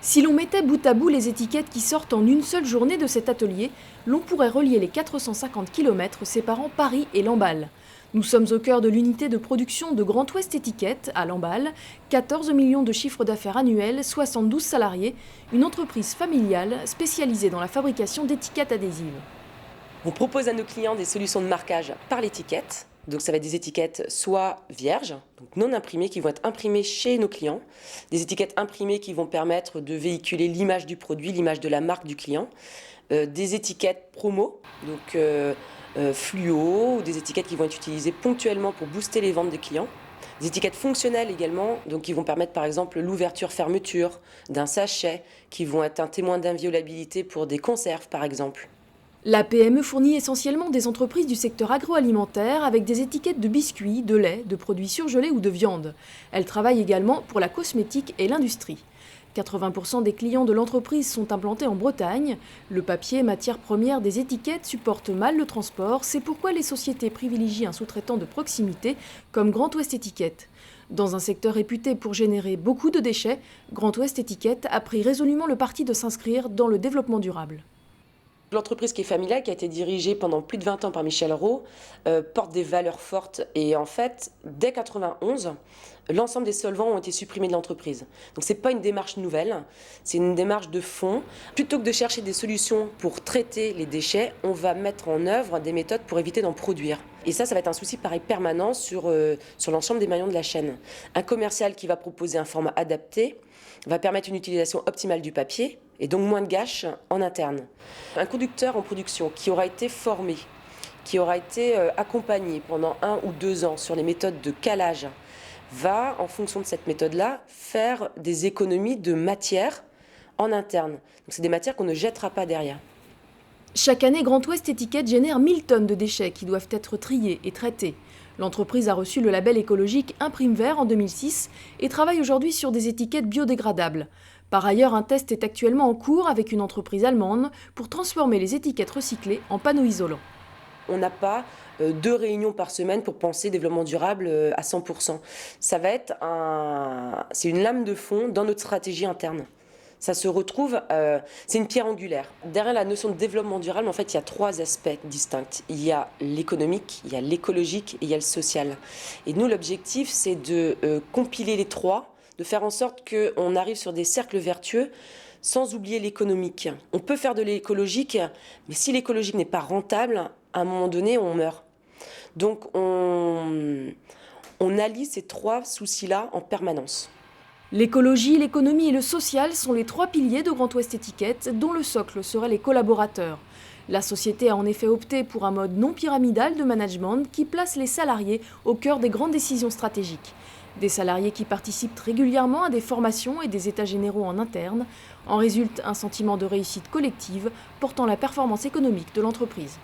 Si l'on mettait bout à bout les étiquettes qui sortent en une seule journée de cet atelier, l'on pourrait relier les 450 km séparant Paris et Lamballe. Nous sommes au cœur de l'unité de production de Grand Ouest Étiquette, à Lamballe, 14 millions de chiffre d'affaires annuel, 72 salariés, une entreprise familiale spécialisée dans la fabrication d'étiquettes adhésives. On propose à nos clients des solutions de marquage par l'étiquette. Donc ça va être des étiquettes soit vierges, donc non imprimées, qui vont être imprimées chez nos clients. Des étiquettes imprimées qui vont permettre de véhiculer l'image du produit, l'image de la marque du client. Des étiquettes promo, donc fluo, ou des étiquettes qui vont être utilisées ponctuellement pour booster les ventes des clients. Des étiquettes fonctionnelles également, donc qui vont permettre par exemple l'ouverture-fermeture d'un sachet, qui vont être un témoin d'inviolabilité pour des conserves par exemple. La PME fournit essentiellement des entreprises du secteur agroalimentaire avec des étiquettes de biscuits, de lait, de produits surgelés ou de viande. Elle travaille également pour la cosmétique et l'industrie. 80% des clients de l'entreprise sont implantés en Bretagne. Le papier, matière première des étiquettes, supporte mal le transport. C'est pourquoi les sociétés privilégient un sous-traitant de proximité comme Grand Ouest Étiquette. Dans un secteur réputé pour générer beaucoup de déchets, Grand Ouest Étiquette a pris résolument le parti de s'inscrire dans le développement durable. L'entreprise qui est familiale, qui a été dirigée pendant plus de 20 ans par Michel Roux, porte des valeurs fortes. Et en fait, dès 1991, l'ensemble des solvants ont été supprimés de l'entreprise. Donc ce n'est pas une démarche nouvelle, c'est une démarche de fond. Plutôt que de chercher des solutions pour traiter les déchets, on va mettre en œuvre des méthodes pour éviter d'en produire. Et ça va être un souci pareil permanent sur l'ensemble des maillons de la chaîne. Un commercial qui va proposer un format adapté va permettre une utilisation optimale du papier, et donc moins de gâches en interne. Un conducteur en production qui aura été formé, qui aura été accompagné pendant 1 ou 2 ans sur les méthodes de calage, va, en fonction de cette méthode-là, faire des économies de matière en interne. Donc c'est des matières qu'on ne jettera pas derrière. Chaque année, Grand Ouest Étiquette génère 1000 tonnes de déchets qui doivent être triés et traités. L'entreprise a reçu le label écologique Imprime Vert en 2006 et travaille aujourd'hui sur des étiquettes biodégradables. Par ailleurs, un test est actuellement en cours avec une entreprise allemande pour transformer les étiquettes recyclées en panneaux isolants. On n'a pas 2 réunions par semaine pour penser développement durable à 100%. Ça va être c'est une lame de fond dans notre stratégie interne. Ça se retrouve, c'est une pierre angulaire. Derrière la notion de développement durable, en fait, il y a 3 aspects distincts. Il y a l'économique, il y a l'écologique et il y a le social. Et nous, l'objectif, c'est de compiler les 3, de faire en sorte qu'on arrive sur des cercles vertueux sans oublier l'économique. On peut faire de l'écologique, mais si l'écologique n'est pas rentable, à un moment donné, on meurt. Donc on allie ces 3 soucis-là en permanence. L'écologie, l'économie et le social sont les 3 piliers de Grand Ouest Étiquette, dont le socle serait les collaborateurs. La société a en effet opté pour un mode non pyramidal de management qui place les salariés au cœur des grandes décisions stratégiques. Des salariés qui participent régulièrement à des formations et des états généraux en interne. En résulte un sentiment de réussite collective portant la performance économique de l'entreprise.